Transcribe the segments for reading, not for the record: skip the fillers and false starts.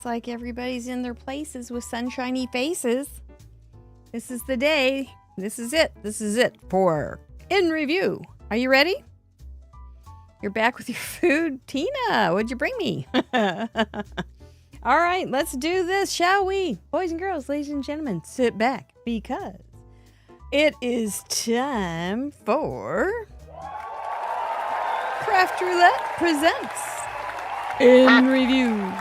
It's like everybody's in their places with sunshiny faces. This is the day. This is it. This is it for In Review. Are you ready? You're back with your food. Tina, what'd you bring me? All right, let's do this, shall we? Boys and girls, ladies and gentlemen, sit back because it is time for Craft Roulette presents In Review.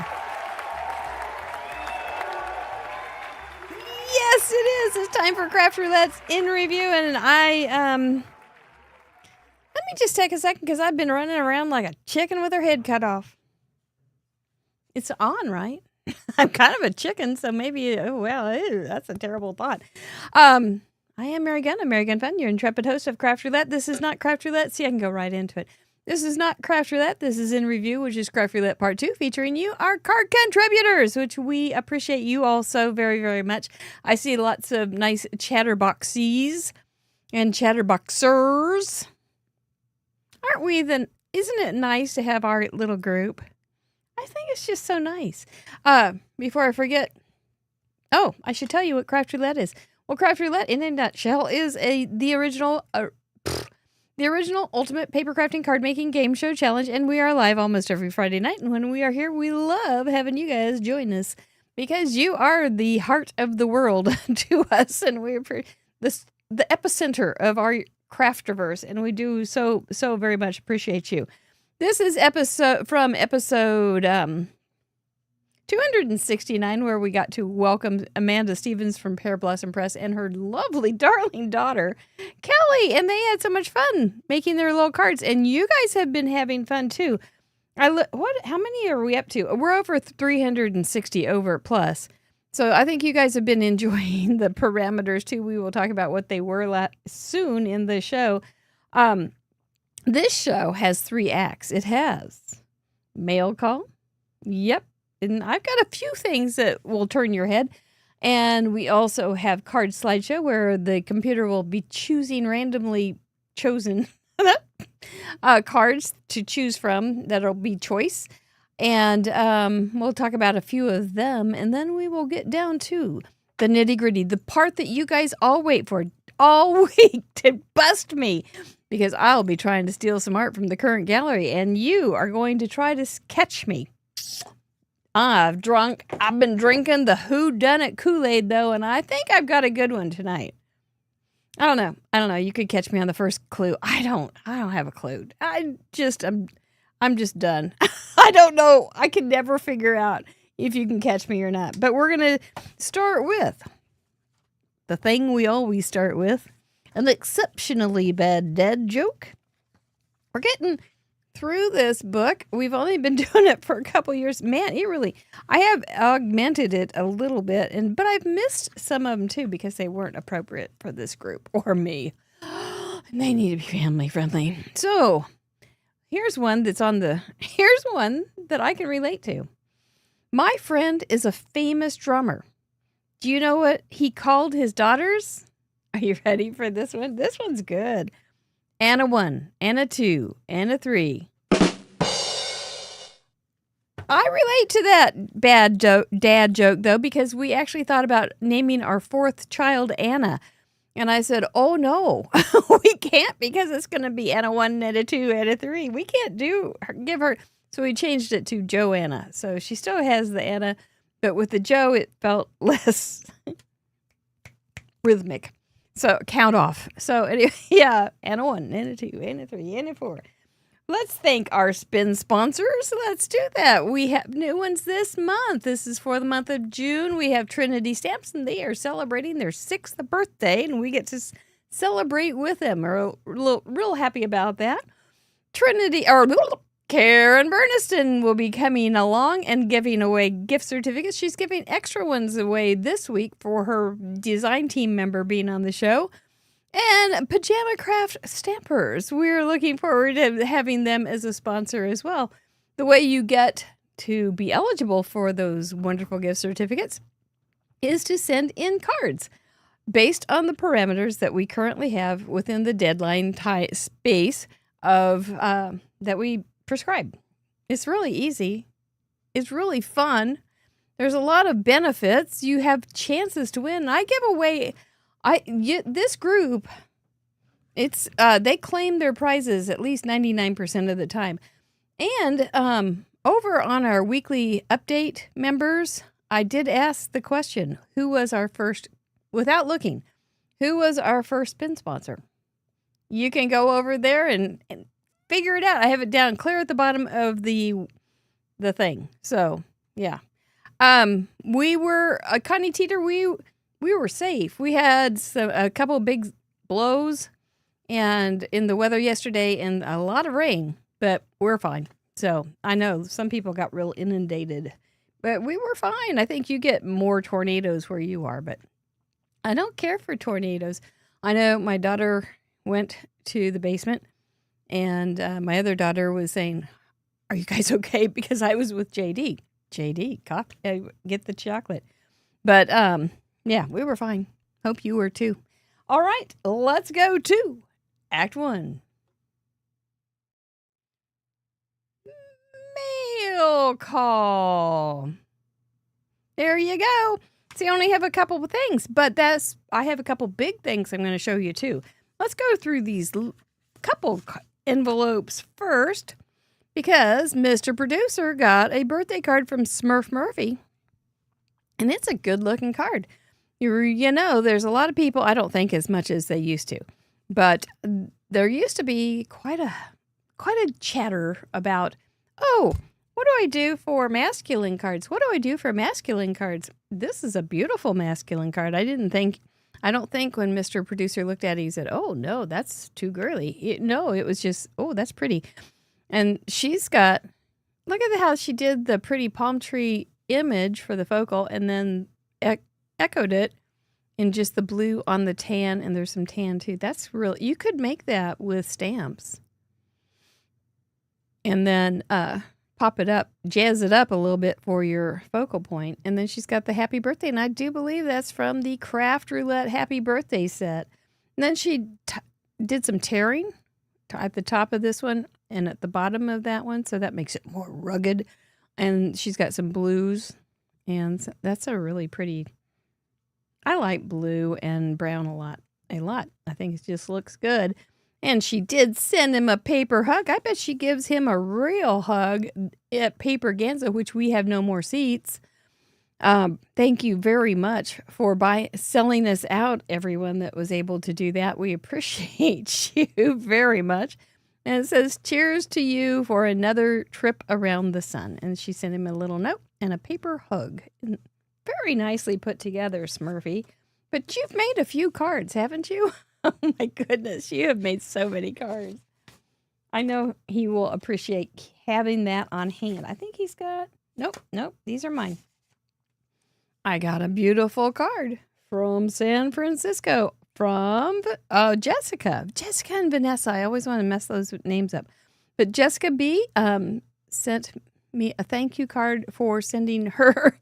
Yes, it is. It's time for Craft Roulette's In Review, and let me just take a second because I've been running around like a chicken with her head cut off. It's on, right? I'm kind of a chicken, so maybe, that's a terrible thought. I am Mary Gunn. I'm Mary Gunn Fun, your intrepid host of Craft Roulette. This is not Craft Roulette. See, I can go right into it. This is not Craft Roulette. This is In Review, which is Craft Roulette Part 2, featuring you, our card contributors, which we appreciate you all so very, very much. I see lots of nice chatterboxies and chatterboxers. Aren't we then? Isn't it nice to have our little group? I think it's just so nice. Before I forget, I should tell you what Craft Roulette is. Well, Craft Roulette, in a nutshell, is the original ultimate paper crafting card making game show challenge, and we are live almost every Friday night. And when we are here, we love having you guys join us because you are the heart of the world to us, and we're the epicenter of our craftiverse, and we do so very much appreciate you. This is episode 269, where we got to welcome Amanda Stevens from Pear Blossom Press and her lovely, darling daughter, Kelly. And they had so much fun making their little cards. And you guys have been having fun, too. How many are we up to? We're over 360 over plus. So I think you guys have been enjoying the parameters, too. We will talk about what they were soon in the show. This show has 3 acts. It has mail call. Yep. And I've got a few things that will turn your head. And we also have card slideshow where the computer will be randomly chosen cards to choose from that'll be choice. And we'll talk about a few of them. And then we will get down to the nitty gritty, the part that you guys all wait for all week to bust me. Because I'll be trying to steal some art from the current gallery. And you are going to try to catch me. I've been drinking the Whodunit Kool-Aid, though, and I think I've got a good one tonight. I don't know. You could catch me on the first clue. I don't have a clue. I'm just done. I don't know. I can never figure out if you can catch me or not. But we're going to start with the thing we always start with, an exceptionally bad dad joke. We're getting through this book. We've only been doing it for a couple years. Man, I have augmented it a little bit, but I've missed some of them too because they weren't appropriate for this group or me. They need to be family friendly. So here's one that I can relate to. My friend is a famous drummer. Do you know what he called his daughters? Are you ready for this one? This one's good. And a 1, and a 2, and a 3. I relate to that bad dad joke, though, because we actually thought about naming our 4th child Anna. And I said, oh, no, we can't because it's going to be Anna 1, and a 2, and a 3. We can't give her. So we changed it to Joanna. So she still has the Anna, but with the Joe, it felt less rhythmic. So count off. So anyway, yeah, and a 1, and a 2, and a 3, and a 4. Let's thank our spin sponsors. Let's do that. We have new ones this month. This is for the month of June. We have Trinity Stamps, and they are celebrating their 6th birthday, and we get to celebrate with them. We're real happy about that. Karen Burniston will be coming along and giving away gift certificates. She's giving extra ones away this week for her design team member being on the show. And Pajama Craft Stampers. We're looking forward to having them as a sponsor as well. The way you get to be eligible for those wonderful gift certificates is to send in cards based on the parameters that we currently have within the deadline space of that we prescribe. It's really easy. It's really fun. There's a lot of benefits. You have chances to win. I give away this group, they claim their prizes at least 99% of the time. And over on our weekly update members, I did ask the question, who was our first, without looking, who was our first spin sponsor? You can go over there and figure it out. I have it down clear at the bottom of the thing. So, yeah. We were, Connie Teeter, we were safe. We had a couple big blows and in the weather yesterday and a lot of rain, but we're fine. So I know some people got real inundated, but we were fine. I think you get more tornadoes where you are, but I don't care for tornadoes. I know my daughter went to the basement and my other daughter was saying, "Are you guys okay?" Because I was with JD. JD, get the chocolate. But, yeah, we were fine. Hope you were too. All right, let's go to Act 1. Mail call. There you go. See, I only have a couple of things, but I have a couple big things I'm going to show you too. Let's go through these couple envelopes first. Because Mr. Producer got a birthday card from Smurf Murphy. And it's a good-looking card. You know, there's a lot of people, I don't think as much as they used to. But there used to be quite a chatter about, oh, what do I do for masculine cards? What do I do for masculine cards? This is a beautiful masculine card. I don't think when Mr. Producer looked at it, he said, oh, no, that's too girly. No, it was just, oh, that's pretty. And she's got, look at how she did the pretty palm tree image for the focal and then echoed it in just the blue on the tan. And there's some tan too. That's real. You could make that with stamps. And then pop it up, jazz it up a little bit for your focal point. And then she's got the happy birthday. And I do believe that's from the Craft Roulette Happy Birthday set. And then she did some tearing at the top of this one and at the bottom of that one, so that makes it more rugged. And she's got some blues, and that's a really pretty. I like blue and brown a lot. I think it just looks good. And she did send him a paper hug. I bet she gives him a real hug at Paper Ganza, which we have no more seats. Thank you very much for selling us out, everyone that was able to do that. We appreciate you very much. And it says, cheers to you for another trip around the sun. And she sent him a little note and a paper hug. Very nicely put together, Smurfy. But you've made a few cards, haven't you? Oh my goodness, you have made so many cards. I know he will appreciate having that on hand. I think he's got, nope, these are mine. I got a beautiful card from San Francisco from Jessica. Jessica and Vanessa. I always want to mess those names up. But Jessica B. Sent me a thank you card for sending her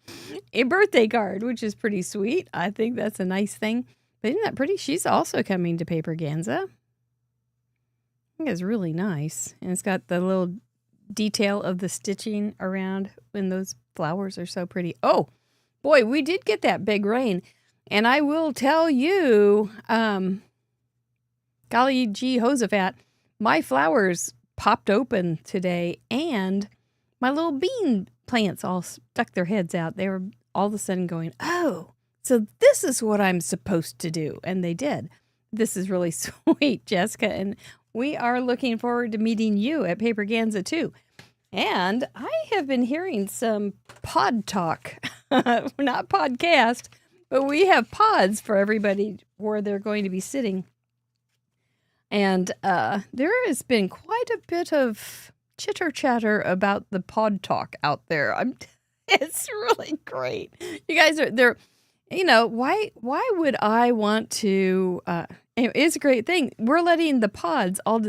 a birthday card, which is pretty sweet. I think that's a nice thing. But isn't that pretty? She's also coming to Paper Ganza. I think it's really nice. And it's got the little detail of the stitching around when those flowers are so pretty. Oh, boy, we did get that big rain. And I will tell you, golly gee, Josaphat, my flowers popped open today and my little bean plants all stuck their heads out. They were all of a sudden going, oh, so this is what I'm supposed to do. And they did. This is really sweet, Jessica. And we are looking forward to meeting you at Paper Ganza too. And I have been hearing some pod talk, not podcast, but we have pods for everybody where they're going to be sitting. And there has been quite a bit of chitter chatter about the pod talk out there. It's really great. You guys are there. You know, why would I want to? It's a great thing. We're letting the pods all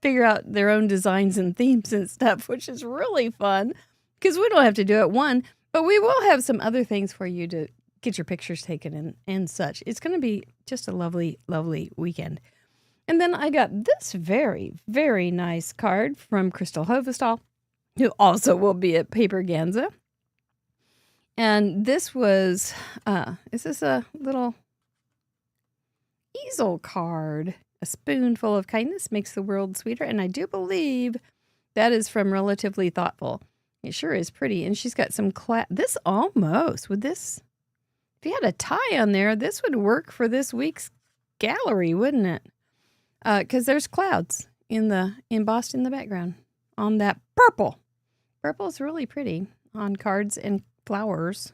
figure out their own designs and themes and stuff, which is really fun because we don't have to do it one, but we will have some other things for you to get your pictures taken and such. It's going to be just a lovely, lovely weekend. And then I got this very, very nice card from Crystal Hovestall, who also will be at Paper Ganza. And this was, is this a little easel card? A spoonful of kindness makes the world sweeter. And I do believe that is from Relatively Thoughtful. It sure is pretty. And she's got some this almost, would this, if you had a tie on there, this would work for this week's gallery, wouldn't it? Because there's clouds embossed in the background on that purple. Purple is really pretty on cards and flowers.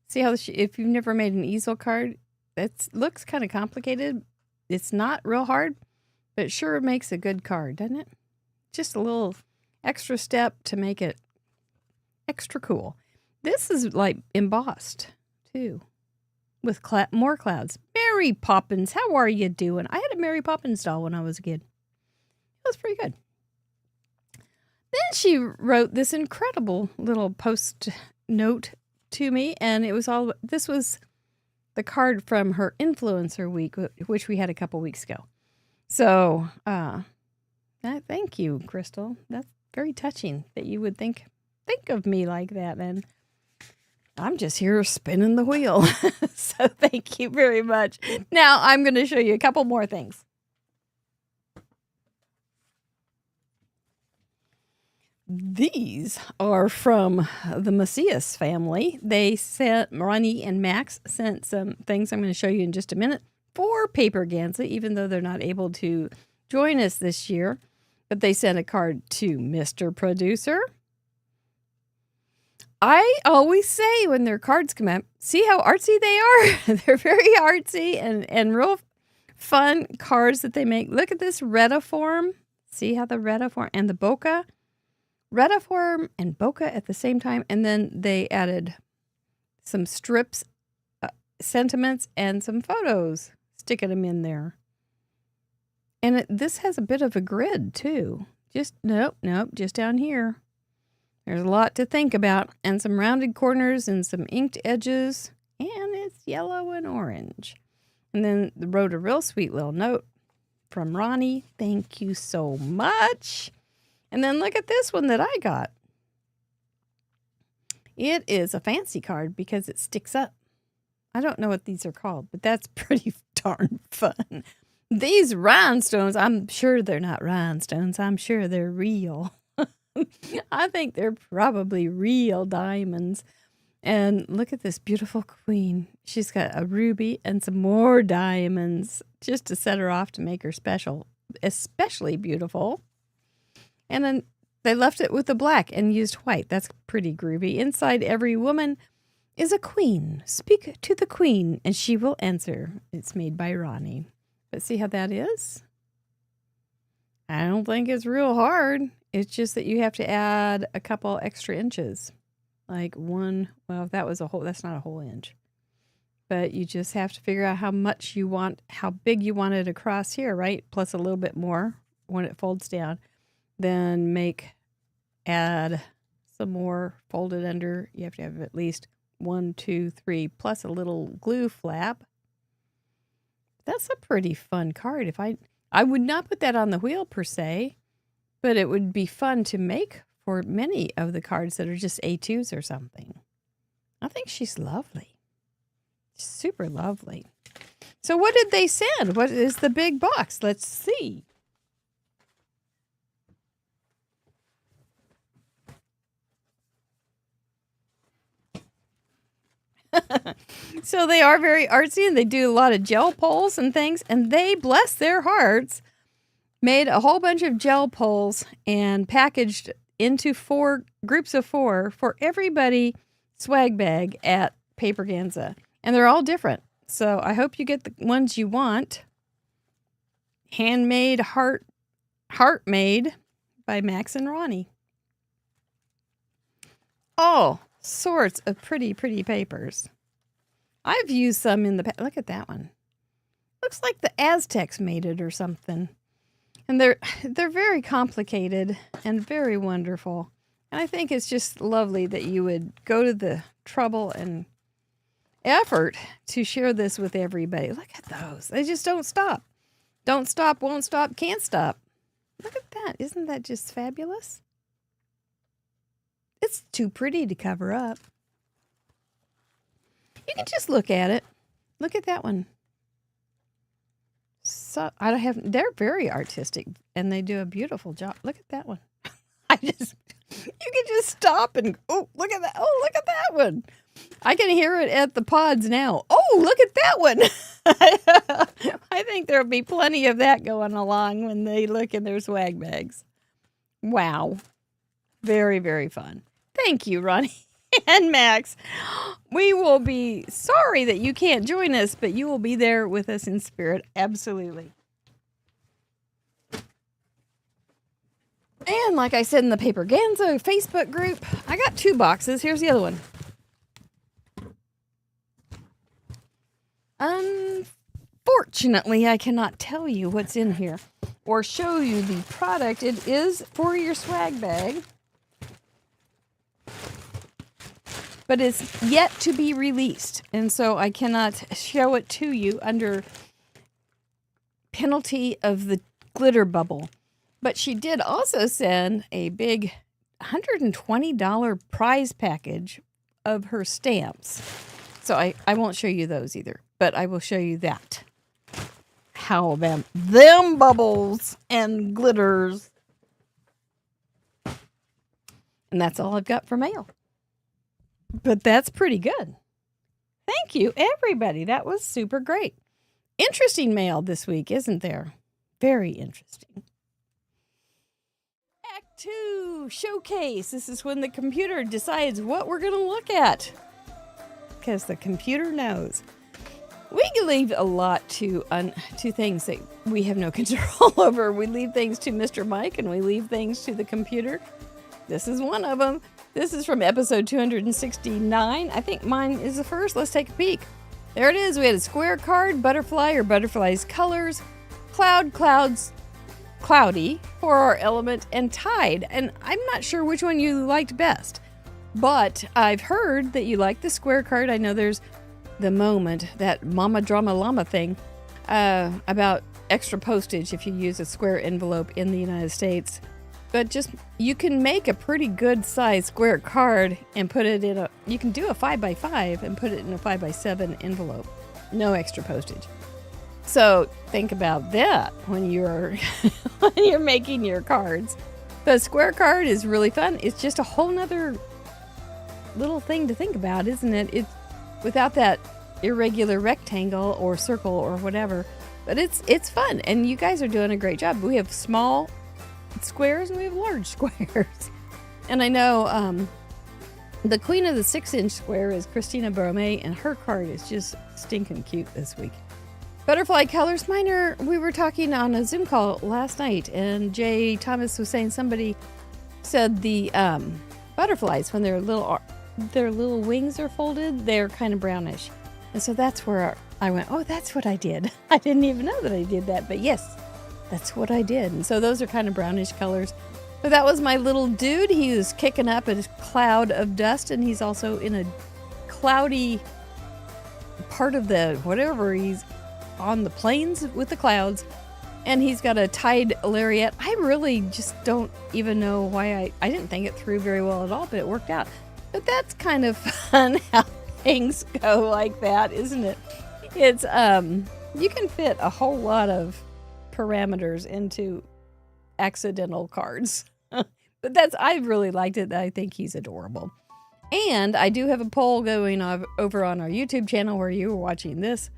See how if you've never made an easel card, it looks kind of complicated. It's not real hard, but it sure makes a good card, doesn't it? Just a little extra step to make it extra cool. This is like embossed too, with more clouds. Mary Poppins, how are you doing? I had a Mary Poppins doll when I was a kid. It was pretty good. Then she wrote this incredible little post note to me, and this was the card from her influencer week, which we had a couple weeks ago. So, thank you, Crystal. That's very touching that you would think of me like that. And I'm just here spinning the wheel. So thank you very much. Now I'm going to show you a couple more things. These are from the Macias family. Ronnie and Max sent some things I'm going to show you in just a minute for Paperganza, even though they're not able to join us this year. But they sent a card to Mr. Producer. I always say when their cards come out, see how artsy they are? They're very artsy and real fun cards that they make. Look at this Retiform. See how the Retiform and the bokeh. Retiform and bokeh at the same time. And then they added some strips, sentiments, and some photos, sticking them in there. And this has a bit of a grid too. Nope, just down here. There's a lot to think about, and some rounded corners and some inked edges, and it's yellow and orange. And then they wrote a real sweet little note from Ronnie. Thank you so much. And then look at this one that I got. It is a fancy card because it sticks up. I don't know what these are called, but that's pretty darn fun. These rhinestones, I'm sure they're not rhinestones. I'm sure they're real. I think they're probably real diamonds. And look at this beautiful queen. She's got a ruby and some more diamonds just to set her off to make her special, especially beautiful. And then they left it with the black and used white. That's pretty groovy. Inside every woman is a queen. Speak to the queen and she will answer. It's made by Ronnie. But see how that is? I don't think it's real hard. It's just that you have to add a couple extra inches. Like one, well, if that was that's not a whole inch. But you just have to figure out how much you want, how big you want it across here, right? Plus a little bit more when it folds down. Then add some more folded under. You have to have at least 1, 2, 3, plus a little glue flap. That's a pretty fun card. I would not put that on the wheel per se, but it would be fun to make for many of the cards that are just A2s or something. I think she's lovely. Super lovely. So what did they send? What is the big box? Let's see. So they are very artsy and they do a lot of gel pulls and things, and they, bless their hearts, made a whole bunch of gel pulls and packaged into 4 groups of 4 for everybody swag bag at Paperganza. And they're all different. So I hope you get the ones you want. Handmade, heart made by Max and Ronnie. All sorts of pretty, pretty papers. I've used some in the past. Look at that one. Looks like the Aztecs made it or something. And they're very complicated and very wonderful. And I think it's just lovely that you would go to the trouble and effort to share this with everybody. Look at those. They just don't stop. Don't stop, won't stop, can't stop. Look at that. Isn't that just fabulous? It's too pretty to cover up. You can just look at it. Look at that one. So they're very artistic and they do a beautiful job. Look at that one. You can just stop and look at that. Oh, look at that one. I can hear it at the pods now. Oh, look at that one. I think there'll be plenty of that going along when they look in their swag bags. Wow. Very, very fun. Thank you, Ronnie and Max. We will be sorry that you can't join us, but you will be there with us in spirit. Absolutely. And like I said in the Paper Ganzo Facebook group, I got 2 boxes. Here's the other one. Unfortunately, I cannot tell you what's in here or show you the product. It is for your swag bag, but it's yet to be released. And so I cannot show it to you under penalty of the glitter bubble. But she did also send a big $120 prize package of her stamps. So I won't show you those either, but I will show you that. How about them bubbles and glitters? And that's all I've got for mail. But that's pretty good. Thank you, everybody. That was super great. Interesting mail this week, isn't there? Very interesting. Act 2, showcase. This is when the computer decides what we're going to look at. Because the computer knows. We can leave a lot to things that we have no control over. We leave things to Mr. Mike and we leave things to the computer. This is one of them. This is from episode 269. I think mine is the first. Let's take a peek. There it is. We had a square card, butterfly or butterfly's colors, clouds, cloudy for our element, and tide. And I'm not sure which one you liked best, but I've heard that you like the square card. I know there's the moment, that mama drama llama thing, about extra postage if you use a square envelope in the United States. But just, you can make a pretty good size square card and put it in you can do a 5x5 and put it in a 5x7 envelope. No extra postage. So think about that when you're making your cards. The square card is really fun. It's just a whole nother little thing to think about, isn't it? It's without that irregular rectangle or circle or whatever. But it's fun, and you guys are doing a great job. We have small squares and we have large squares. And I know the queen of the 6-inch square is Christina Brome, and her card is just stinking cute this week. Butterfly colors, we were talking on a Zoom call last night, and Jay Thomas was saying somebody said the butterflies, when their little wings are folded, they're kind of brownish. And so that's where I went, oh, that's what I did. I didn't even know that I did that, but yes, that's what I did. And so those are kind of brownish colors. So that was my little dude. He was kicking up a cloud of dust, and he's also in a cloudy part of the whatever. He's on the plains with the clouds, and he's got a tide lariat. I really just don't even know why I didn't think it through very well at all, but it worked out. But that's kind of fun how things go like that, isn't it? It's you can fit a whole lot of parameters into accidental cards. But I really liked it. I think he's adorable. And I do have a poll going over on our YouTube channel where you were watching this.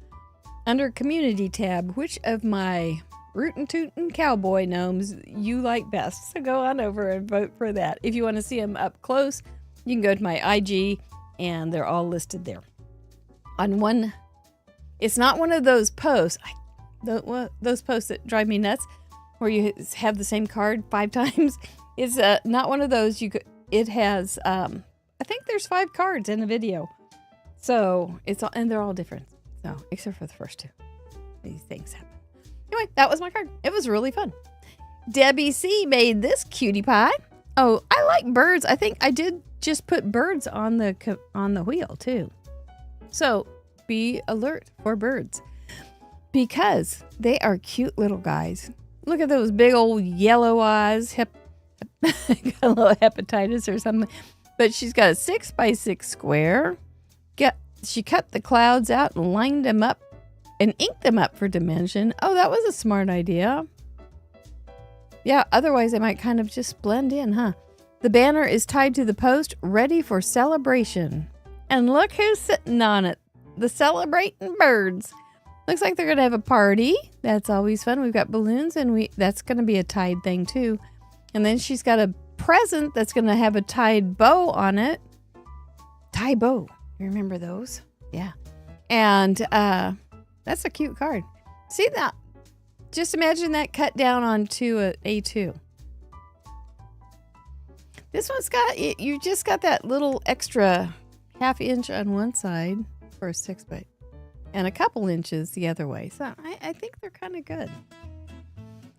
Under community tab, which of my rootin' tootin' cowboy gnomes you like best? So go on over and vote for that. If you want to see them up close, you can go to my IG and they're all listed there. It's not one of those posts, those posts that drive me nuts, where you have the same card 5 times. It's not one of those. It has, I think there's 5 cards in the video. So and they're all different. So, except for the first 2. These things happen. Anyway, that was my card. It was really fun. Debbie C made this cutie pie. Oh, I like birds. I think I did just put birds on the wheel too. So, be alert for birds, because they are cute little guys. Look at those big old yellow eyes. Got a little hepatitis or something. But she's got a 6x6 square. She cut the clouds out and lined them up and inked them up for dimension. Oh, that was a smart idea. Yeah, otherwise they might kind of just blend in, huh? The banner is tied to the post, ready for celebration. And look who's sitting on it. The celebrating birds. Looks like they're going to have a party. That's always fun. We've got balloons, and that's going to be a tied thing, too. And then she's got a present that's going to have a tied bow on it. Tie bow. You remember those? Yeah. And that's a cute card. See that? Just imagine that cut down onto an A2. This one's got, you just got that little extra ½ inch on one side for a 6x and a couple inches the other way. So I think they're kind of good.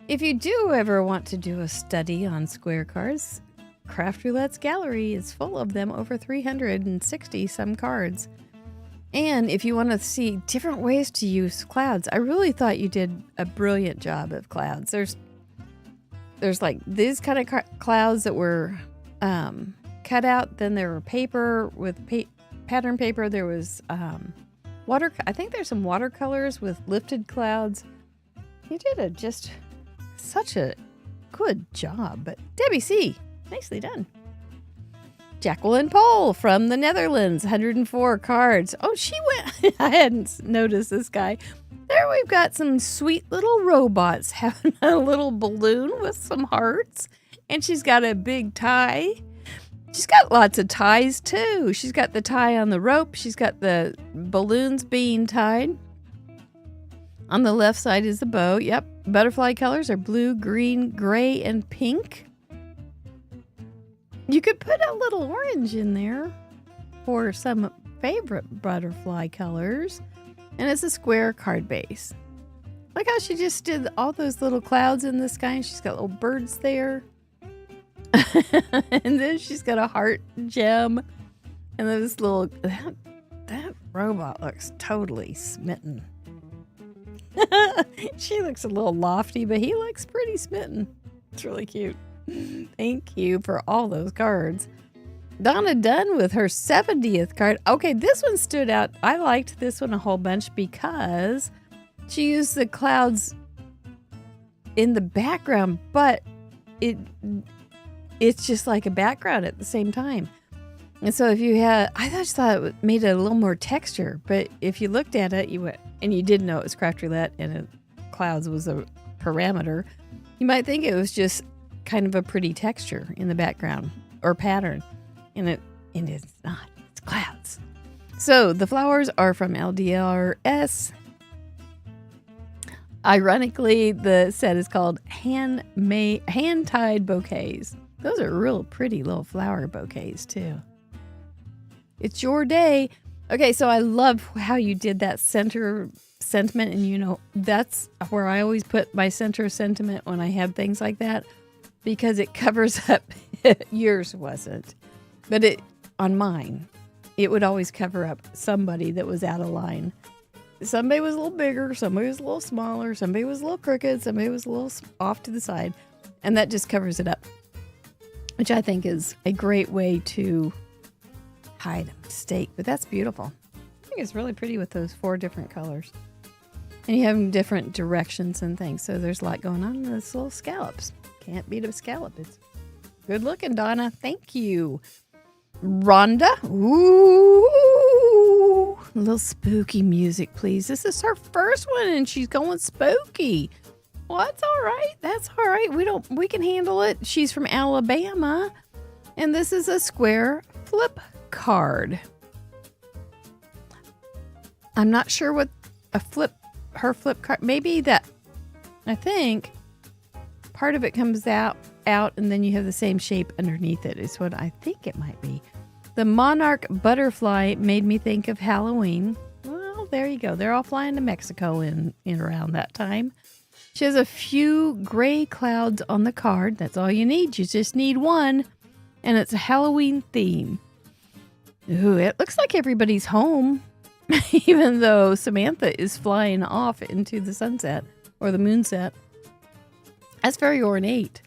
If you do ever want to do a study on square cards, Craft Roulette's gallery is full of them, over 360 some cards. And if you want to see different ways to use clouds, I really thought you did a brilliant job of clouds. There's like these kind of clouds that were cut out. Then there were paper with pattern paper. There was I think there's some watercolors with lifted clouds. You did just such a good job. But Debbie C., nicely done. Jacqueline Pohl from the Netherlands, 104 cards. Oh, she went. I hadn't noticed this guy. There we've got some sweet little robots having a little balloon with some hearts. And she's got a big tie. She's got lots of ties too. She's got the tie on the rope. She's got the balloons being tied. On the left side is the bow. Yep. Butterfly colors are blue, green, gray, and pink. You could put a little orange in there for some favorite butterfly colors. And it's a square card base. Look how she just did all those little clouds in the sky. And she's got little birds there. And then she's got a heart gem. And this little... That robot looks totally smitten. She looks a little lofty, but he looks pretty smitten. It's really cute. Thank you for all those cards. Donna Dunn with her 70th card. Okay, this one stood out. I liked this one a whole bunch because she used the clouds in the background, but it's just like a background at the same time. And so if you had, I just thought it made it a little more texture, but if you looked at it, you went, and you did know it was Craft Roulette and clouds was a parameter, you might think it was just kind of a pretty texture in the background or pattern. And it's not. It's clouds. So the flowers are from LDRS. Ironically, the set is called hand-tied bouquets. Those are real pretty little flower bouquets too. It's your day. Okay, so I love how you did that center sentiment, and that's where I always put my center sentiment when I have things like that, because it covers up. Yours wasn't, but on mine, it would always cover up somebody that was out of line. Somebody was a little bigger, somebody was a little smaller, somebody was a little crooked, somebody was a little off to the side, and that just covers it up, which I think is a great way to hide a mistake. But that's beautiful. I think it's really pretty with those 4 different colors. And you have them different directions and things. So there's a lot going on in those little scallops. Can't beat a scallop. It's good looking, Donna. Thank you. Rhonda. Ooh. A little spooky music, please. This is her first one and she's going spooky. Well, that's all right. That's all right. We can handle it. She's from Alabama. And this is a square flip card. I'm not sure what her flip card, maybe that, I think part of it comes out and then you have the same shape underneath it is what I think it might be. The monarch butterfly made me think of Halloween. Well, there you go. They're all flying to Mexico in around that time. She has a few gray clouds on the card. That's all you need. You just need one. And it's a Halloween theme. Ooh, it looks like everybody's home. Even though Samantha is flying off into the sunset or the moonset. That's very ornate.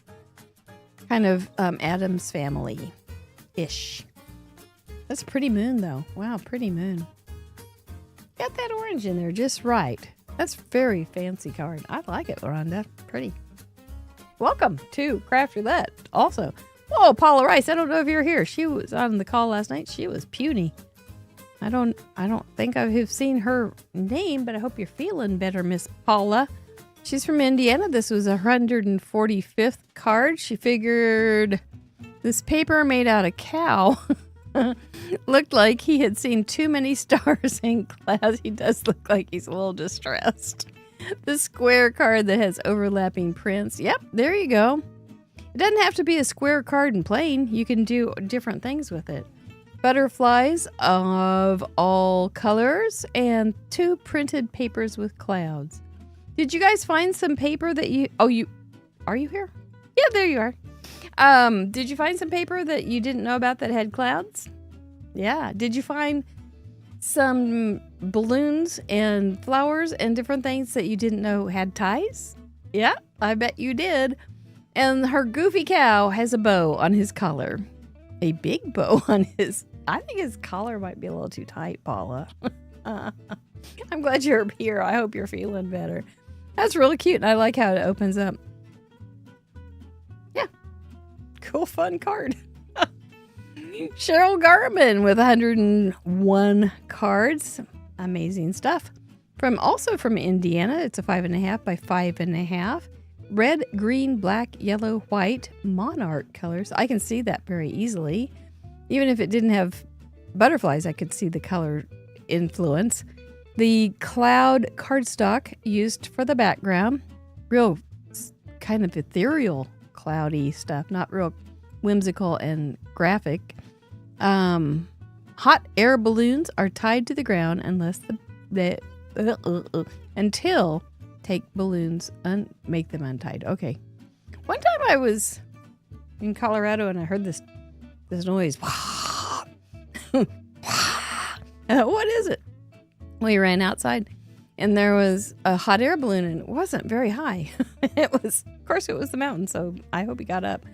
Kind of Addams Family-ish. That's a pretty moon, though. Wow, pretty moon. Got that orange in there just right. That's very fancy card. I like it, Rhonda. Pretty. Welcome to Craft Roulette also. Whoa, Paula Rice. I don't know if you're here. She was on the call last night. She was puny. I don't think I have seen her name, but I hope you're feeling better, Miss Paula. She's from Indiana. This was 145th card. She figured this paper made out of cow looked like he had seen too many stars in class. He does look like he's a little distressed. The square card that has overlapping prints. Yep, there you go. It doesn't have to be a square card and plain. You can do different things with it. Butterflies of all colors and 2 printed papers with clouds. Did you guys find some paper that you... Oh, are you here? Yeah, there you are. Did you find some paper that you didn't know about that had clouds? Yeah. Did you find some balloons and flowers and different things that you didn't know had ties? Yeah, I bet you did. And her goofy cow has a bow on his collar. A big bow on his... I think his collar might be a little too tight, Paula. I'm glad you're here. I hope you're feeling better. That's really cute, and I like how it opens up. Yeah. Cool, fun card. Cheryl Garman with 101 cards. Amazing stuff. Also from Indiana. It's a 5.5 by 5.5. Red, green, black, yellow, white, monarch colors. I can see that very easily. Even if it didn't have butterflies, I could see the color influence. The cloud cardstock used for the background. Real kind of ethereal, cloudy stuff. Not real whimsical and graphic. Hot air balloons are tied to the ground unless until take balloons and make them untied. Okay. One time I was in Colorado and I heard this noise. What is it? We ran outside and there was a hot air balloon and it wasn't very high. Of course it was the mountain, so I hope he got up.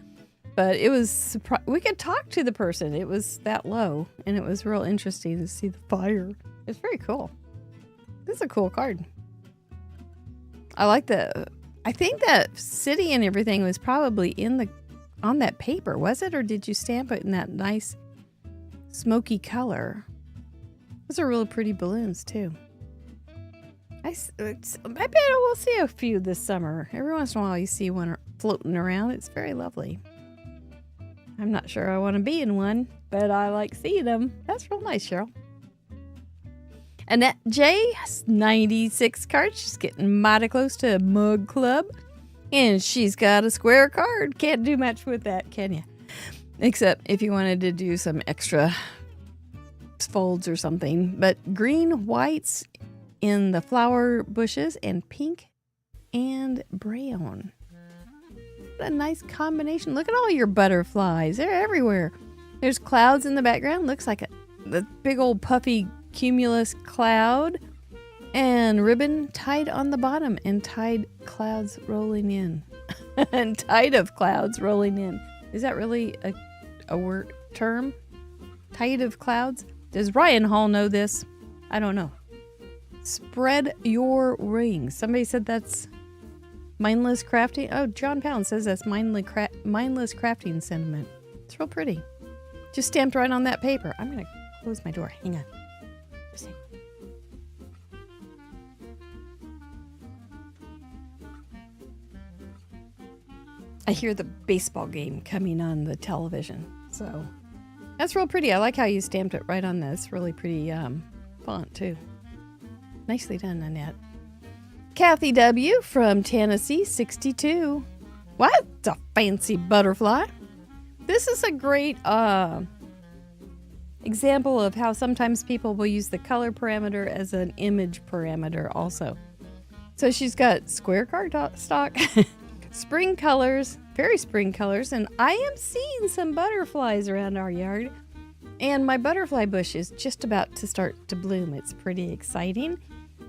But it was we could talk to the person. It was that low and it was real interesting to see the fire. It's very cool. This is a cool card. I like I think that city and everything was probably on that paper, was it? Or did you stamp it in that nice smoky color? Those are really pretty balloons too. I bet we'll see a few this summer. Every once in a while you see one floating around. It's very lovely. I'm not sure I want to be in one, but I like seeing them. That's real nice, Cheryl. Annette J, 96 cards. She's getting mighty close to a mug club. And she's got a square card. Can't do much with that, can you? Except if you wanted to do some extra folds or something. But green, whites in the flower bushes, and pink and brown. What a nice combination. Look at all your butterflies. They're everywhere. There's clouds in the background. Looks like the big old puffy cumulus cloud. And ribbon tied on the bottom and tide clouds rolling in. And tide of clouds rolling in. Is that really a word term? Tide of clouds? Does Ryan Hall know this? I don't know. Spread your wings. Somebody said that's mindless crafting. Oh, John Pound says that's mindless crafting sentiment. It's real pretty. Just stamped right on that paper. I'm going to close my door. Hang on. Just hang on. I hear the baseball game coming on the television. So that's real pretty. I like how you stamped it right on this. Really pretty font too. Nicely done, Annette. Kathy W. from Tennessee, 62. What? It's a fancy butterfly. This is a great example of how sometimes people will use the color parameter as an image parameter also. So she's got square cardstock, spring colors, very spring colors, and I am seeing some butterflies around our yard. And my butterfly bush is just about to start to bloom. It's pretty exciting.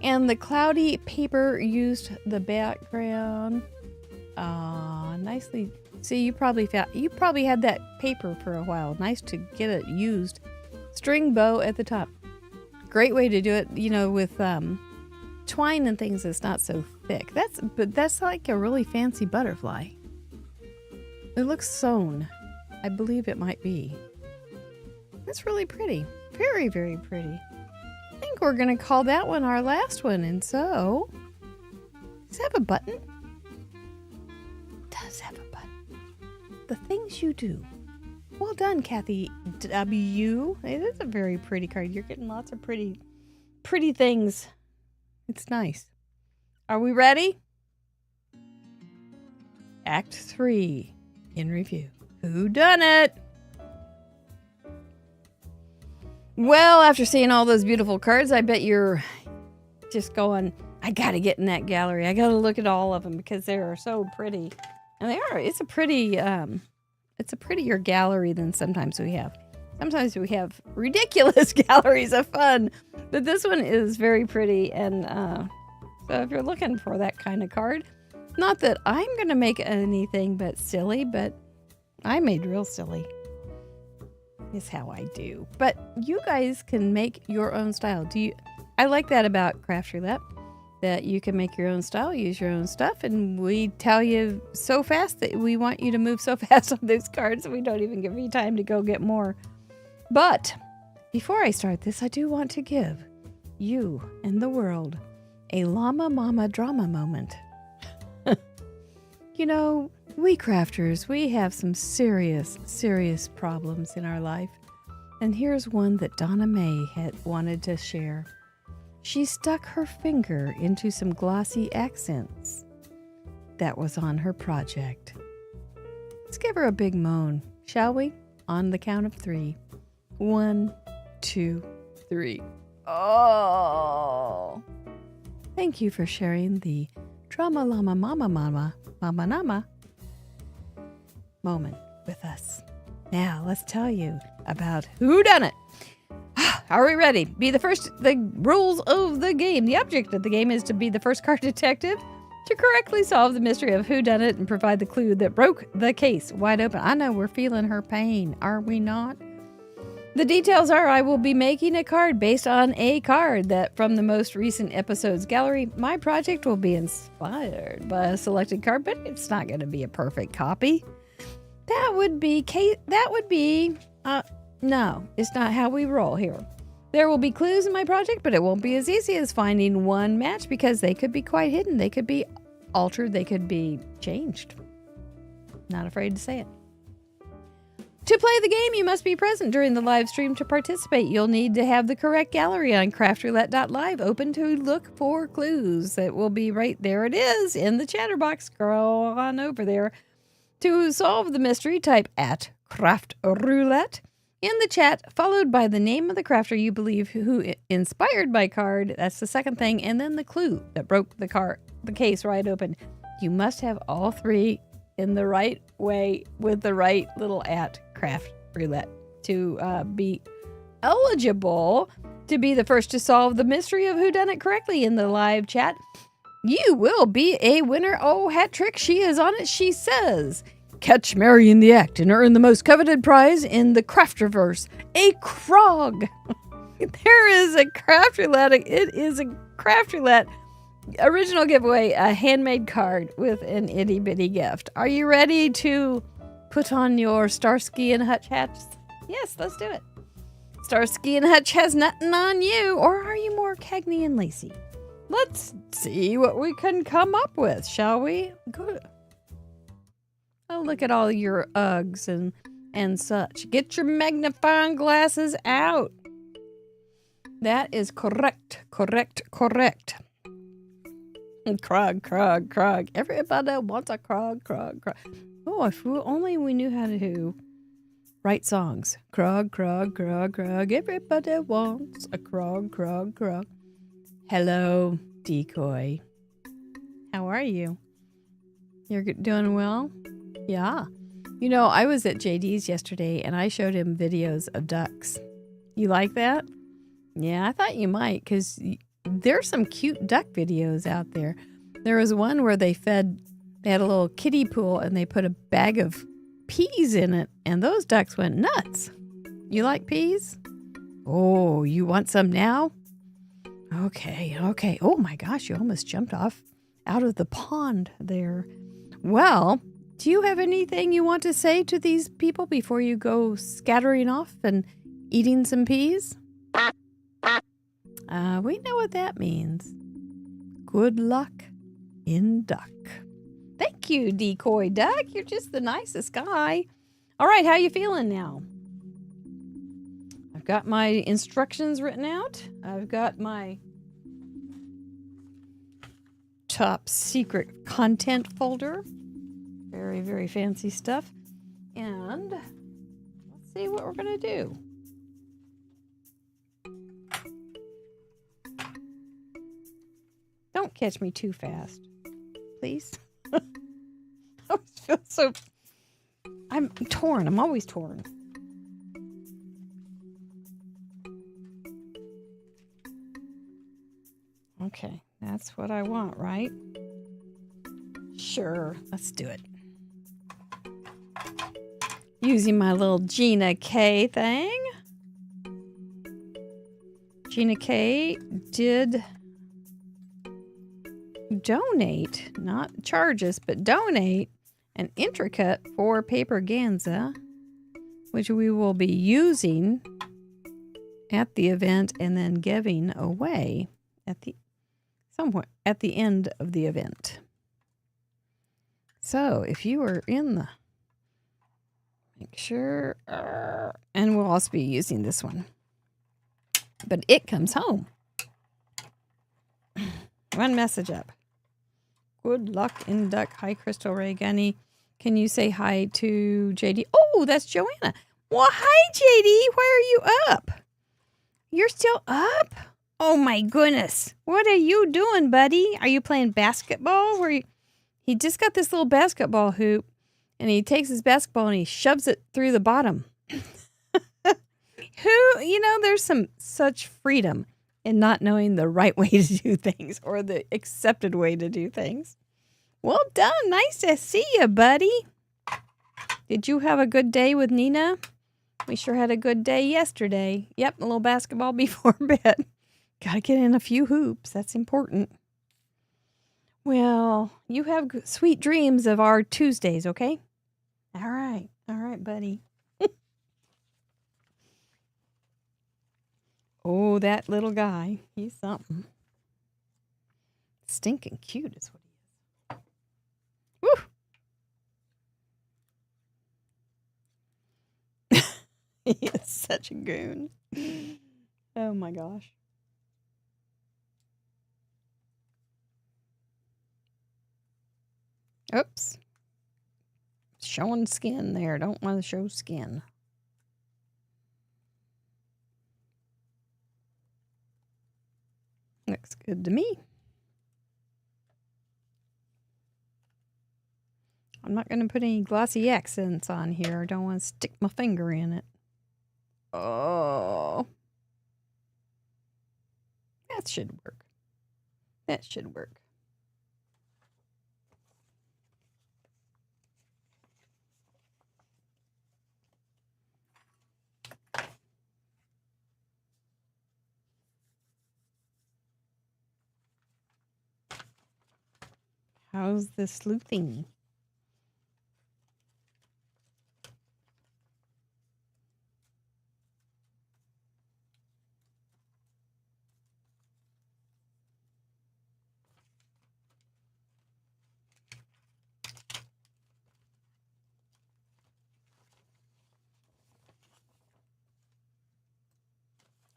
And the cloudy paper used the background. Nicely. See, you probably had that paper for a while. Nice to get it used. String bow at the top. great way to do it, with twine and things that's not so thick. That's like a really fancy butterfly. It looks sewn. I believe it might be. That's really pretty. Very, very pretty. I think we're going to call that one our last one. And so, does it have a button? It does have a button. The things you do. Well done, Kathy W. It is a very pretty card. You're getting lots of pretty things. It's nice. Are we ready? Act 3 in review. Whodunit? Well, after seeing all those beautiful cards, I bet you're just going, I got to get in that gallery. I got to look at all of them because they are so pretty. And they are. It's a prettier gallery than sometimes we have. Sometimes we have ridiculous galleries of fun, but this one is very pretty. And so if you're looking for that kind of card, not that I'm going to make anything but silly, but I made real silly. Is how I do. But you guys can make your own style. I like that about Craft Roulette, that you can make your own style, use your own stuff, and we tell you so fast that we want you to move so fast on those cards that we don't even give you time to go get more. But before I start this, I do want to give you and the world a llama mama drama moment. We crafters, we have some serious problems in our life. And here's one that Donna Mae had wanted to share. She stuck her finger into some glossy accents that was on her project. Let's give her a big moan, shall we? On the count of 3. 1, 2, 3. Oh! Thank you for sharing the Drama Llama Mama Nama moment with us. Now, let's tell you about Whodunit. Are we ready? The rules of the game. The object of the game is to be the first card detective to correctly solve the mystery of Whodunit and provide the clue that broke the case wide open. I know we're feeling her pain, are we not? The details are I will be making a card based on a card that from the most recent episode's gallery. My project will be inspired by a selected card, but it's not going to be a perfect copy. No, it's not how we roll here. There will be clues in my project, but it won't be as easy as finding one match because they could be quite hidden. They could be altered. They could be changed. Not afraid to say it. To play the game, you must be present during the live stream to participate. You'll need to have the correct gallery on craftroulette.live open to look for clues. It will be right there. It is in the chatterbox. Scroll on over there. To solve the mystery, type @craftroulette in the chat, followed by the name of the crafter you believe who inspired my card. That's the second thing. And then the clue that broke the case right open. You must have all 3 in the right way with the right little @craftroulette to be eligible to be the first to solve the mystery of Whodunit correctly in the live chat. You will be a winner. Oh, hat trick. She is on it. She says, catch Mary in the act and earn the most coveted prize in the Crafterverse, a Krog. There is a Craft Roulette. It is a Craft Roulette original giveaway, a handmade card with an itty bitty gift. Are you ready to put on your Starsky and Hutch hats? Yes, let's do it. Starsky and Hutch has nothing on you, or are you more Cagney and Lacey? Let's see what we can come up with, shall we? Good. Oh, look at all your Uggs and such. Get your magnifying glasses out. That is correct. Krog. Everybody wants a Krog. Oh, if only we knew how to write songs. Krog. Everybody wants a Krog. Hello, Decoy. How are you? You're doing well? Yeah. I was at JD's yesterday and I showed him videos of ducks. You like that? Yeah, I thought you might because there's some cute duck videos out there. There was one where they had a little kiddie pool and they put a bag of peas in it and those ducks went nuts. You like peas? Oh, you want some now? Okay, okay. Oh my gosh, you almost jumped off out of the pond there. Well, do you have anything you want to say to these people before you go scattering off and eating some peas? We know what that means. Good luck in duck. Thank you, decoy duck. You're just the nicest guy. All right, how you feeling now? I've got my instructions written out. I've got my top secret content folder. Very, very fancy stuff. And let's see what we're going to do. Don't catch me too fast, please. I always feel so... I'm torn. I'm always torn. Okay, that's what I want, right? Sure, let's do it. Using my little Gina K thing. Gina K did donate, not charge us, but donate an intricate for paper ganza, which we will be using at the event and then giving away at the end of the event. So if you are in the, make sure, and we'll also be using this one, but it comes home. One message up. Good luck in duck. Hi, Crystal Ray Gunny. Can you say hi to JD? Oh, that's Joanna. Well, hi, JD. Why are you up? You're still up? Oh, my goodness. What are you doing, buddy? Are you playing basketball? He just got this little basketball hoop, and he takes his basketball and he shoves it through the bottom. There's such freedom in not knowing the right way to do things or the accepted way to do things. Well done. Nice to see you, buddy. Did you have a good day with Nina? We sure had a good day yesterday. Yep, a little basketball before bed. Gotta get in a few hoops. That's important. Well, you have sweet dreams of our Tuesdays, okay? All right, buddy. Oh, that little guy. He's something. Stinking cute is what he is. Woo! He is such a goon. Oh my gosh. Oops. Showing skin there. Don't want to show skin. Looks good to me. I'm not going to put any glossy accents on here. I don't want to stick my finger in it. Oh. That should work. That should work. How's the sleuthing?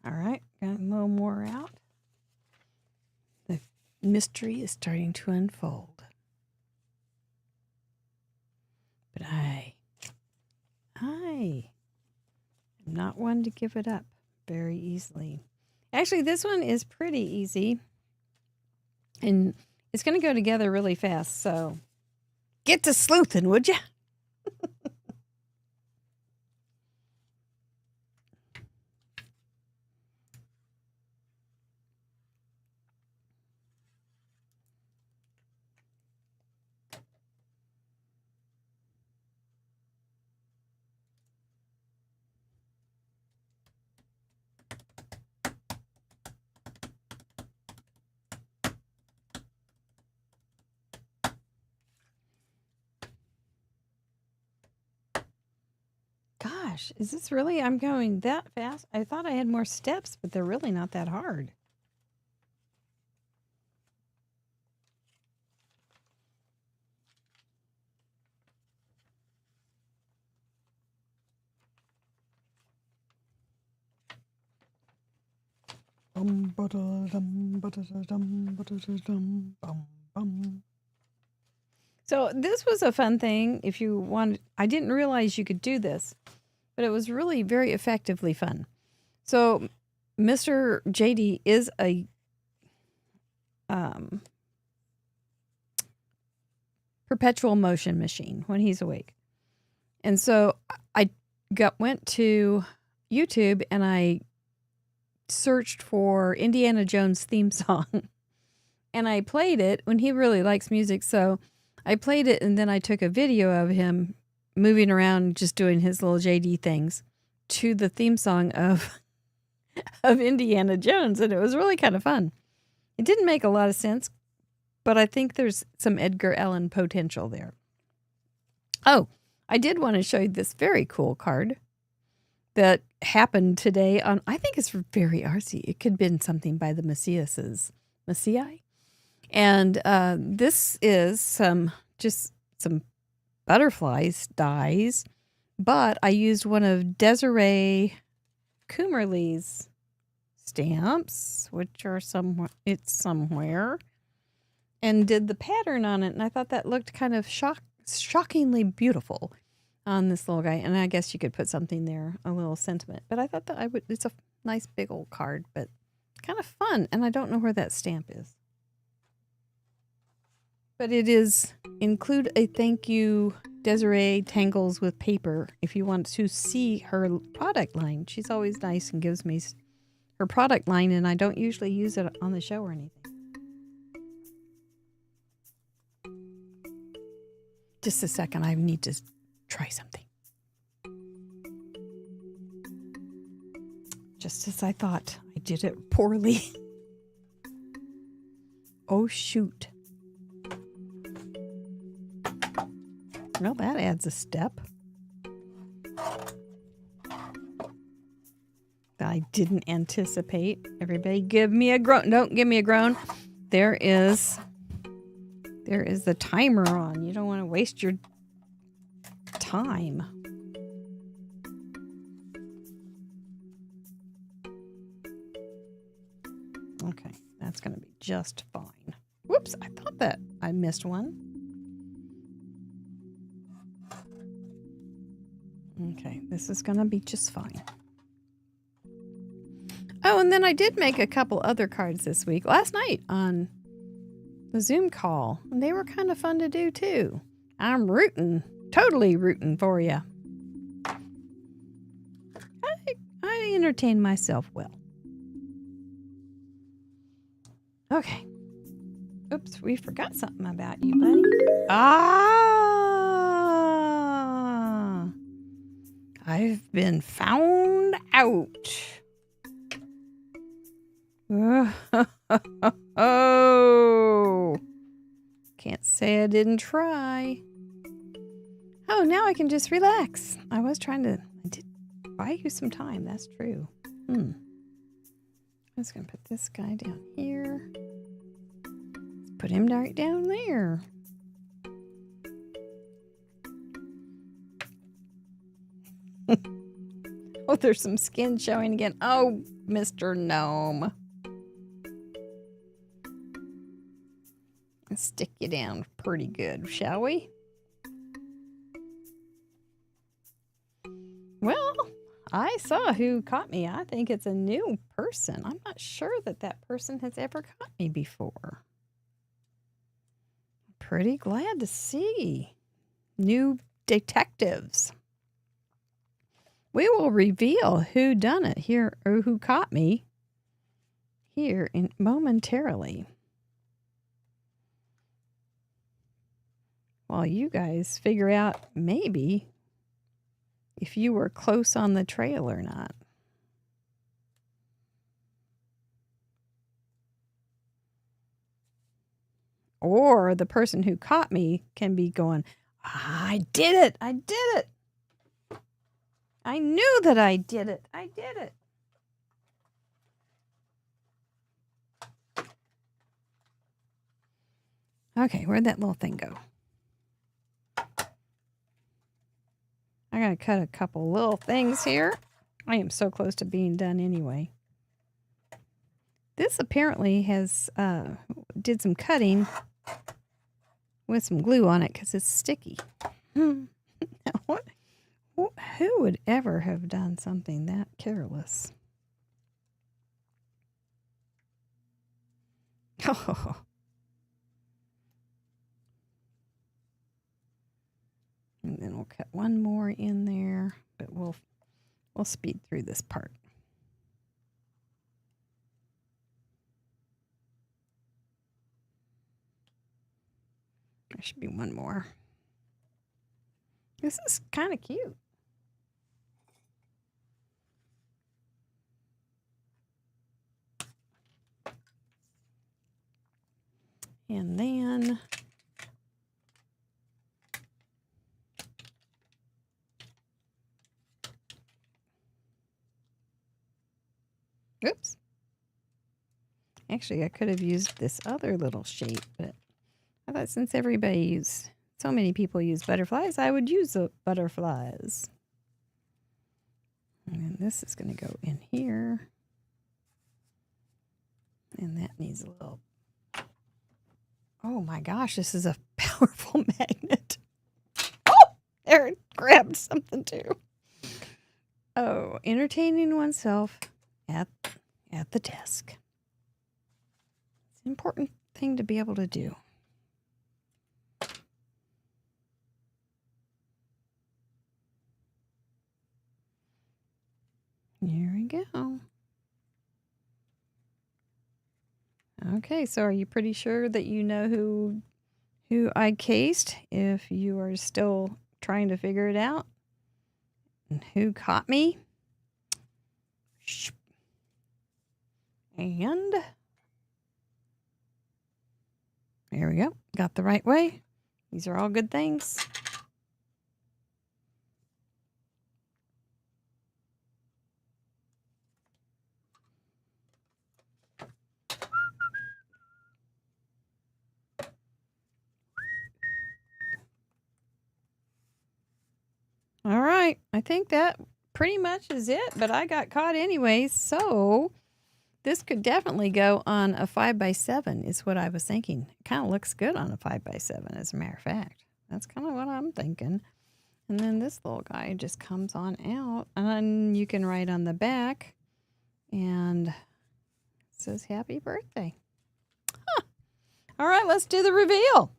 All right, got a little more out. The mystery is starting to unfold. But I am not one to give it up very easily. Actually, this one is pretty easy. And it's going to go together really fast, so get to sleuthing, would you? gosh, is this really, I'm going that fast? I thought I had more steps, but they're really not that hard. So this was a fun thing. If you want, I didn't realize you could do this, but it was really very effectively fun. So Mr. JD is a perpetual motion machine when he's awake. And so I went to YouTube and I searched for Indiana Jones theme song. And I played it when he really likes music. So I played it and then I took a video of him moving around just doing his little JD things to the theme song of Indiana Jones. And it was really kind of fun. It didn't make a lot of sense, but I think there's some Edgar Allan potential there. Oh, I did want to show you this very cool card that happened today on, I think it's very artsy. It could have been something by the Messiah. And this is some butterflies dies, but I used one of Desiree Coomerly's stamps, which are somewhere, and did the pattern on it. And I thought that looked kind of shockingly beautiful on this little guy. And I guess you could put something there, a little sentiment. But I thought that it's a nice big old card, but kind of fun. And I don't know where that stamp is. But it is include a thank you, Desiree Tangles with Paper, if you want to see her product line. She's always nice and gives me her product line, and I don't usually use it on the show or anything. Just a second, I need to try something. Just as I thought, I did it poorly. Oh, shoot. Well, that adds a step. That I didn't anticipate. Everybody give me a groan. Don't give me a groan. There is the timer on. You don't want to waste your time. Okay, that's going to be just fine. Whoops, I thought that I missed one. Okay, this is going to be just fine. Oh, and then I did make a couple other cards this week. Last night on the Zoom call. And they were kind of fun to do, too. I'm totally rooting for you. I entertain myself well. Okay. Oops, we forgot something about you, buddy. I've been found out. Oh, can't say I didn't try. Oh, now I can just relax. I did buy you some time. That's true. I'm just going to put this guy down here. Put him right down there. Oh, there's some skin showing again. Oh, Mr. Gnome. Let's stick you down pretty good, shall we? Well, I saw who caught me. I think it's a new person. I'm not sure that person has ever caught me before. Pretty glad to see new detectives. We will reveal who done it here, or who caught me here momentarily. While you guys figure out maybe if you were close on the trail or not. Or the person who caught me can be going, I did it. I knew that I did it. I did it. Okay, where'd that little thing go? I gotta cut a couple little things here. I am so close to being done anyway. This apparently has did some cutting with some glue on it because it's sticky. Now, who would ever have done something that careless? Oh. And then we'll cut one more in there, but we'll speed through this part. There should be one more. This is kind of cute. And then oops. Actually, I could have used this other little shape, but I thought since so many people use butterflies, I would use the butterflies. And this is going to go in here. And that needs a little... Oh my gosh, this is a powerful magnet. Oh, there, it grabbed something too. Oh, entertaining oneself at the desk. It's an important thing to be able to do. Here we go. Okay, so are you pretty sure that you know who I cased if you are still trying to figure it out? And who caught me? And there we go. Got the right way. These are all good things. All right, I think that pretty much is it, but I got caught anyway, so this could definitely go on a 5x7 is what I was thinking. It kind of looks good on a 5x7, as a matter of fact. That's kind of what I'm thinking. And then this little guy just comes on out, and you can write on the back, and it says happy birthday. Huh. All right, let's do the reveal.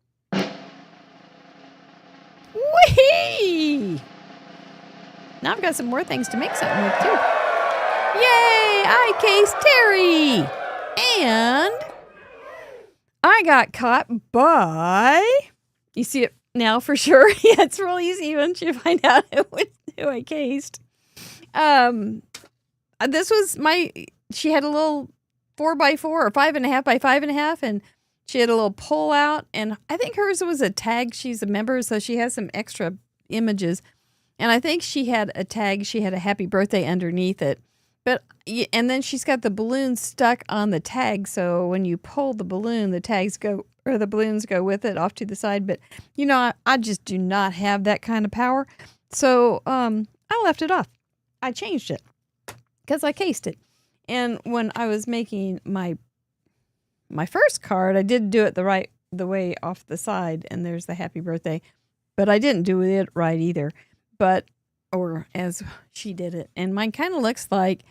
Whee! Now I've got some more things to make something with, too. Yay! I cased Terry! And I got caught by... You see it now for sure? Yeah, it's real easy once you find out who I cased. This was she had a little 4x4 or 5.5x5.5, and she had a little pull out, and I think hers was a tag. She's a member, so she has some extra images. And I think she had a tag. She had a happy birthday underneath it. And then she's got the balloon stuck on the tag. So when you pull the balloon, the balloons go with it off to the side. But, I just do not have that kind of power. So I left it off. I changed it because I cased it. And when I was making my first card, I did do it the way off the side. And there's the happy birthday. But I didn't do it right either. Or as she did it. And mine kind of looks like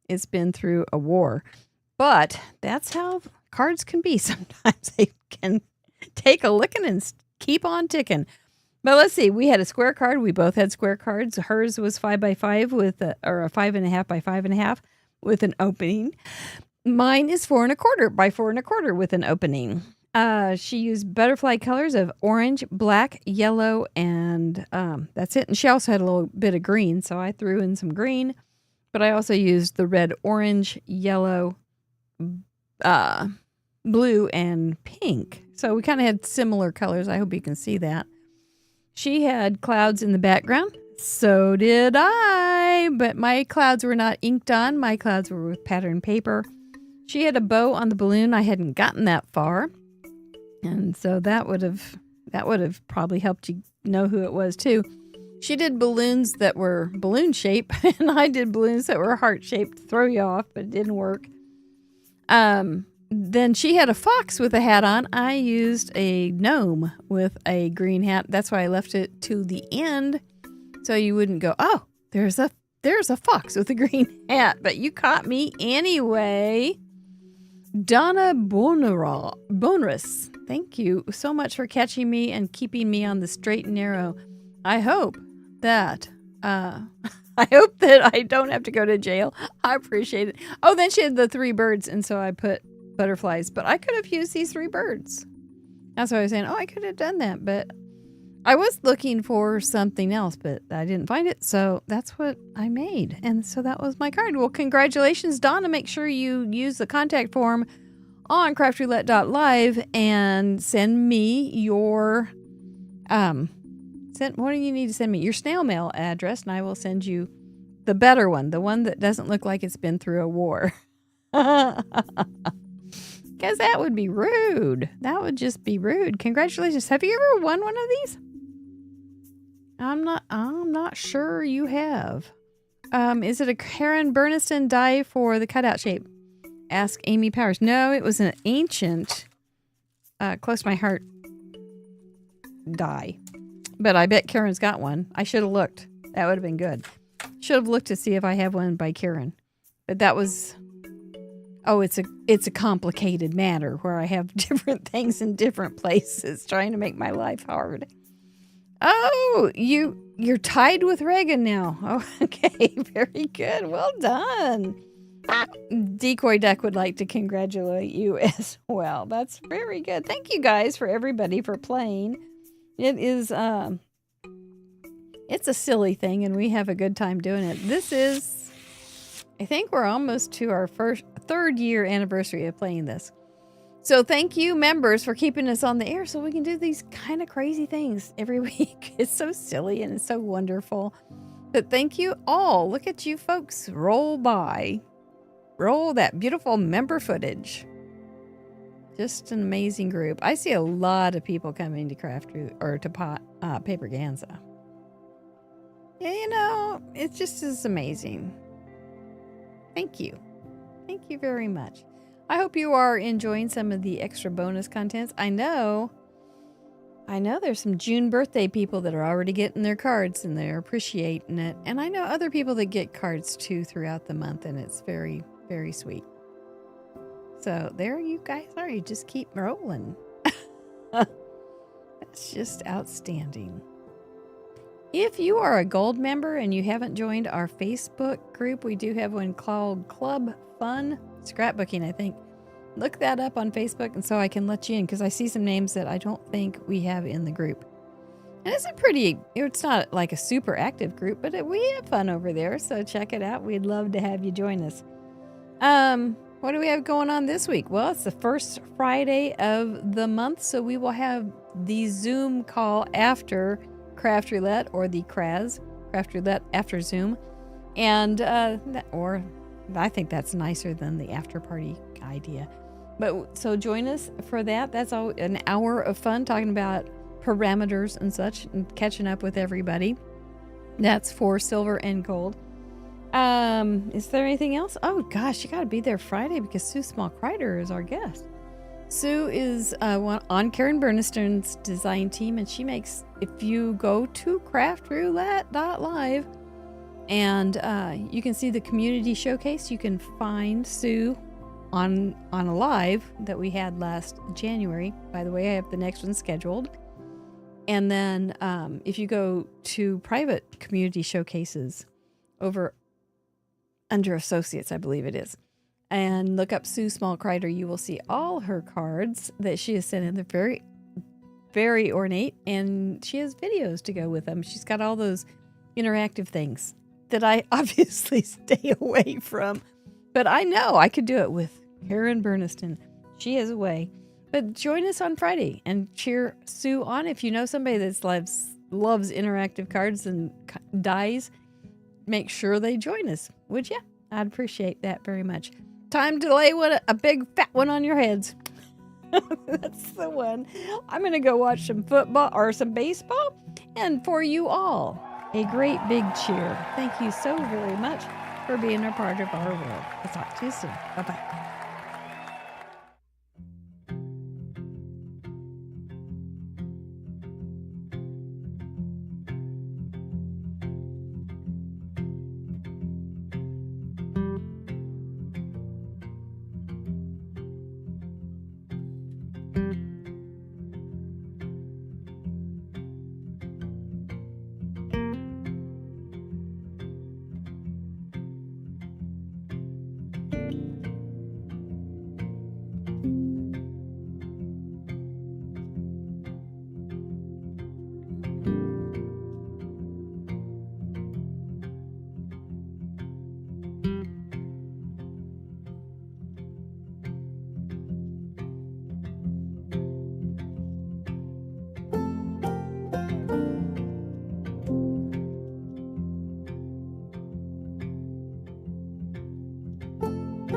it's been through a war. But that's how cards can be. Sometimes they can take a licking and keep on ticking. But let's see. We had a square card. We both had square cards. Hers was 5x5 or a 5.5x5.5 with an opening. Mine is 4.25x4.25 with an opening. She used butterfly colors of orange, black, yellow, and that's it. And she also had a little bit of green, so I threw in some green. But I also used the red, orange, yellow, blue, and pink. So we kind of had similar colors. I hope you can see that. She had clouds in the background. So did I. why, but my clouds were not inked on. My clouds were with patterned paper. She had a bow on the balloon. I hadn't gotten that far. And so that would have probably helped you know who it was too. She did balloons that were balloon shape, and I did balloons that were heart shaped to throw you off, but it didn't work. Then she had a fox with a hat on. I used a gnome with a green hat. That's why I left it to the end, so you wouldn't go, oh, there's a fox with a green hat. But you caught me anyway. Donna Bonus, thank you so much for catching me and keeping me on the straight and narrow. I hope that I don't have to go to jail. I appreciate it. Oh, then she had the 3 birds, and so I put butterflies. But I could have used these 3 birds. That's what I was saying. Oh, I could have done that, but I was looking for something else, but I didn't find it, so that's what I made. And so that was my card. Well, congratulations, Donna. Make sure you use the contact form on craftroulette.live and send me your what do you need to send me? Your snail mail address, and I will send you the better one, the one that doesn't look like it's been through a war. Because that would be rude. That would just be rude. Congratulations. Have you ever won one of these? I'm not sure you have. Is it a Karen Burniston die for the cutout shape? Ask Amy Powers. No, it was an ancient, close to my heart die. But I bet Karen's got one. I should have looked. That would have been good. Should have looked to see if I have one by Karen. But that was... Oh, it's a complicated matter where I have different things in different places trying to make my life hard. Oh, you're tied with Reagan now. Oh, okay, very good. Well done. Decoy Duck would like to congratulate you as well. That's very good. Thank you guys for everybody for playing. It is it's a silly thing, and we have a good time doing it. This is, I think we're almost to our third year anniversary of playing this. So thank you, members, for keeping us on the air so we can do these kind of crazy things every week. It's so silly and it's so wonderful. But thank you all. Look at you folks roll by. Roll that beautiful member footage. Just an amazing group. I see a lot of people coming to Paper Ganza. Yeah, you know, it just is amazing. Thank you. Thank you very much. I hope you are enjoying some of the extra bonus contents. I know there's some June birthday people that are already getting their cards and they're appreciating it. And I know other people that get cards too throughout the month, and it's very, very sweet. So there you guys are. You just keep rolling. That's just outstanding. If you are a gold member and you haven't joined our Facebook group, we do have one called Club Fun Scrapbooking, I think. Look that up on Facebook, and so I can let you in, because I see some names that I don't think we have in the group. And it's not like a super active group, but we have fun over there, so check it out. We'd love to have you join us. What do we have going on this week? Well, it's the first Friday of the month, so we will have the Zoom call after Craft Roulette, or the Craft Roulette after Zoom. And, I think that's nicer than the after party idea. But so join us for that. That's all an hour of fun talking about parameters and such and catching up with everybody. That's for silver and gold. Is there anything else? Oh gosh, you got to be there Friday because Sue Small Crider is our guest. Sue is on Karen Burniston's design team, and she makes, if you go to craftroulette.live and you can see the community showcase, you can find Sue on a live that we had last January. By the way, I have the next one scheduled. And then if you go to private community showcases over under associates, I believe it is, and look up Sue Small Crider, you will see all her cards that she has sent in. They're very, very ornate, and she has videos to go with them. She's got all those interactive things that I obviously stay away from. But I know I could do it with Karen Burniston. She has a way. But join us on Friday and cheer Sue on. If you know somebody that loves interactive cards and dies, make sure they join us, would you? I'd appreciate that very much. Time to lay a big fat one on your heads. That's the one. I'm going to go watch some football or some baseball. And for you all, a great big cheer. Thank you so very much for being a part of our world. I'll talk to you soon. Bye-bye.